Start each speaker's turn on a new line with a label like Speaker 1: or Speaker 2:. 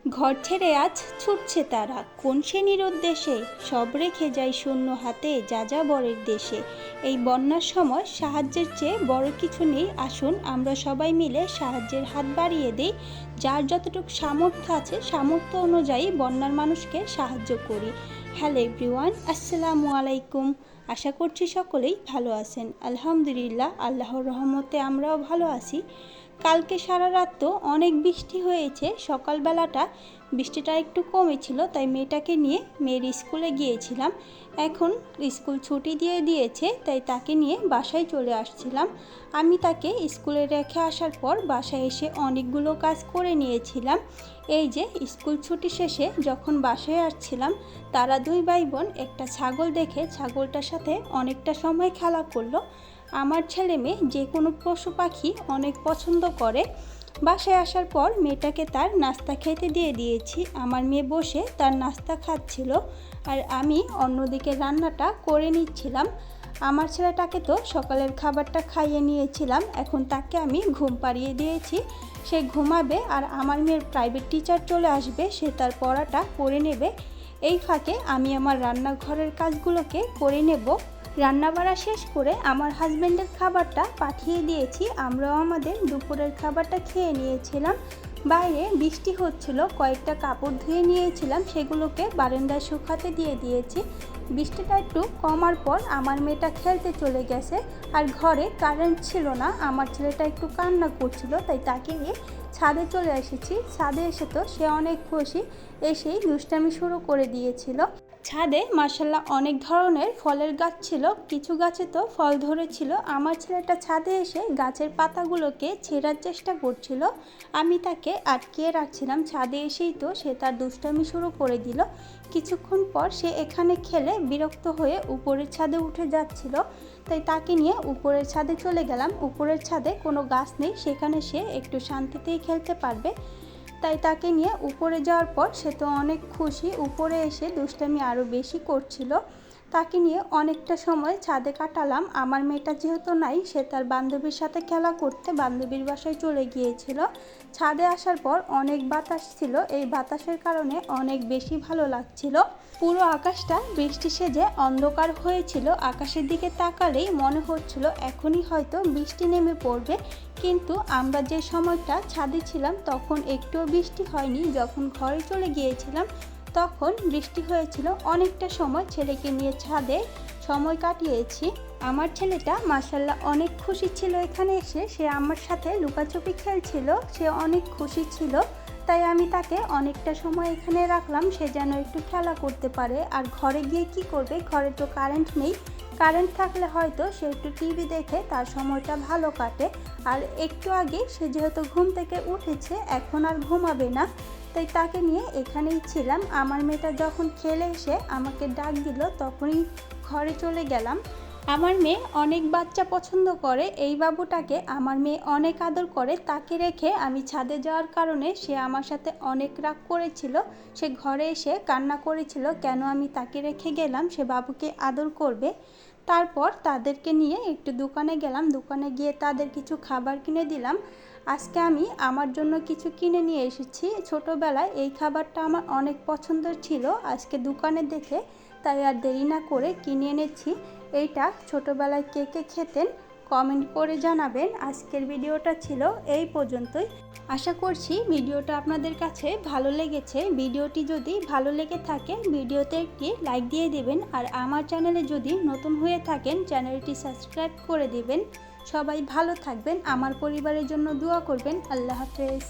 Speaker 1: ঘর ছেড়ে আজ ছুটছে তারা কোন সে নিরুদ্দেশে, সব রেখে যায় শূন্য হাতে যাযাবরের দেশে। এই বন্যার সময় সাহায্যের চেয়ে বড় কিছু নেই, আসুন আমরা সবাই মিলে সাহায্যের হাত বাড়িয়ে দিই। যার যতটুকু সামর্থ্য আছে সামর্থ্য অনুযায়ী বন্যার মানুষকে সাহায্য করি। হ্যালো এভরিওয়ান, আসসালামু আলাইকুম। আশা করছি সকলেই ভালো আছেন। আলহামদুলিল্লাহ, আল্লাহর রহমতে আমরাও ভালো আছি। কালকে সারা রাত তো অনেক বৃষ্টি হয়েছে। সকালবেলাটা বৃষ্টিটা একটু কমেছিল, তাই মেয়েটাকে নিয়ে মেয়ের স্কুলে গিয়েছিলাম। এখন স্কুল ছুটি দিয়ে দিয়েছে, তাই তাকে নিয়ে বাসায় চলে আসছিলাম। আমি তাকে স্কুলে রেখে আসার পর বাসায় এসে অনেকগুলো কাজ করে নিয়েছিলাম। এই যে স্কুল ছুটি শেষে যখন বাসায় আসছিলাম, তারা দুই ভাই বোন একটা ছাগল দেখে ছাগলটার সাথে অনেকটা সময় খেলা করলো। আমার ছেলে মেয়ে যে কোনো পশু পাখি অনেক পছন্দ করে। বাসায় আসার পর মেয়েটাকে তার নাস্তা খেতে দিয়ে দিয়েছি। আমার মেয়ে বসে তার নাস্তা খাচ্ছিল, আর আমি অন্যদিকে রান্নাটা করে নিচ্ছিলাম। আমার ছেলেটাকে তো সকালের খাবারটা খাইয়ে নিয়েছিলাম, এখন তাকে আমি ঘুম পাড়িয়ে দিয়েছি। সে ঘুমাবে, আর আমার মেয়ের প্রাইভেট টিচার চলে আসবে, সে তার পড়াটা করে নেবে। এই ফাঁকে আমি আমার রান্নাঘরের কাজগুলোকে করে নেব। রান্নাবাড়া শেষ করে আমার হাজব্যান্ডের খাবারটা পাঠিয়ে দিয়েছি। আমরাও আমাদের দুপুরের খাবারটা খেয়ে নিয়েছিলাম। বাইরে বৃষ্টি হচ্ছিল, কয়েকটা কাপড় ধুয়ে নিয়েছিলাম, সেগুলোকে বারান্দায় শুকাতে দিয়ে দিয়েছি। বৃষ্টিটা একটু কমার পর আমার মেয়েটা খেলতে চলে গেছে, আর ঘরে কারেন্ট ছিল না। আমার ছেলেটা একটু কান্না করছিল, তাই তাকে নিয়ে ছাদে চলে এসেছি। ছাদে এসে তো সে অনেক খুশি, এসেই দুষ্টামি শুরু করে দিয়েছিল। ছাদে মাশাআল্লাহ অনেক ধরনের ফলের গাছ ছিল, কিছু গাছে তো ফল ধরেছিল। আমার ছেলেটা ছাদে এসে গাছের পাতাগুলোকে ছেঁড়ার চেষ্টা করছিল, আমি তাকে আটকিয়ে রাখছিলাম। ছাদে এসেই তো সে তার দুষ্টামি শুরু করে দিল। কিছুক্ষণ পর সে এখানে খেলে বিরক্ত হয়ে উপরের ছাদে উঠে যাচ্ছিল, তাই তাকে নিয়ে উপরের ছাদে চলে গেলাম। উপরের ছাদে কোনো গাছ নেই, সেখানে সে একটু শান্তিতেই খেলতে পারবে। তাই তাকে নিয়ে উপরে যাওয়ার পর সে তো অনেক খুশি, উপরে এসে দুষ্টামি আরও বেশি করছিল। তাকে নিয়ে অনেকটা সময় ছাদে কাটালাম। আমার মেয়েটা যেহেতু নাই, সে তার বান্ধবীর সাথে খেলা করতে বান্ধবীর বাসায় চলে গিয়েছিল। ছাদে আসার পর অনেক বাতাস ছিল, এই বাতাসের কারণে অনেক বেশি ভালো লাগছিল। পুরো আকাশটা বৃষ্টি সেজে অন্ধকার হয়েছিল। আকাশের দিকে তাকালেই মনে হচ্ছিল এখনই হয়তো বৃষ্টি নেমে পড়বে, কিন্তু আমরা যে সময়টা ছাদে ছিলাম তখন একটুও বৃষ্টি হয়নি। যখন ঘরে চলে গিয়েছিলাম তখন বৃষ্টি হয়েছিল। অনেকটা সময় ছেলেকে নিয়ে ছাদে সময় কাটিয়েছি। আমার ছেলেটা মাশাআল্লাহ অনেক খুশি ছিল এখানে এসে। সে আমার সাথে লুকাচুপি খেলছিল, সে অনেক খুশি ছিল। তাই আমি তাকে অনেকটা সময় এখানে রাখলাম, সে যেন একটু খেলা করতে পারে। আর ঘরে গিয়ে কি করবে, ঘরে তো কারেন্ট নেই। কারেন্ট থাকলে হয়তো সে একটু টিভি দেখে তার সময়টা ভালো কাটে। আর একটু আগে সে যেহেতু ঘুম থেকে উঠেছে, এখন আর ঘুমাবে না, তাই তাকে নিয়ে এখানেই ছিলাম। আমার মেয়েটা যখন খেলে এসে আমাকে ডাক দিল, তখনই ঘরে চলে গেলাম। আমার মেয়ে অনেক বাচ্চা পছন্দ করে, এই বাবুটাকে আমার মেয়ে অনেক আদর করে। তাকে রেখে আমি ছাদে যাওয়ার কারণে সে আমার সাথে অনেক রাগ করেছিল। সে ঘরে এসে কান্না করেছিল কেন আমি তাকে রেখে গেলাম, সে বাবুকে আদর করবে। তারপর তাদেরকে নিয়ে একটু দোকানে গেলাম, দোকানে গিয়ে তাদের কিছু খাবার কিনে দিলাম। আজকে আমি আমার জন্য কিছু কিনে নিয়ে এসেছি। ছোটোবেলায় এই খাবারটা আমার অনেক পছন্দের ছিল, আজকে দোকানে দেখে তাই আর দেরি না করে কিনে এনেছি। এইটা ছোটোবেলায় কে কে খেতেন কমেন্ট করে জানাবেন। আজকের ভিডিওটা ছিল এই পর্যন্তই। আশা করছি ভিডিওটা আপনাদের কাছে ভালো লেগেছে। ভিডিওটি যদি ভালো লেগে থাকে ভিডিওতে একটি লাইক দিয়ে দেবেন, আর আমার চ্যানেলে যদি নতুন হয়ে থাকেন চ্যানেলটি সাবস্ক্রাইব করে দেবেন। সবাই ভালো থাকবেন, আমার পরিবারের জন্য দোয়া করবেন। আল্লাহ হাফেজ।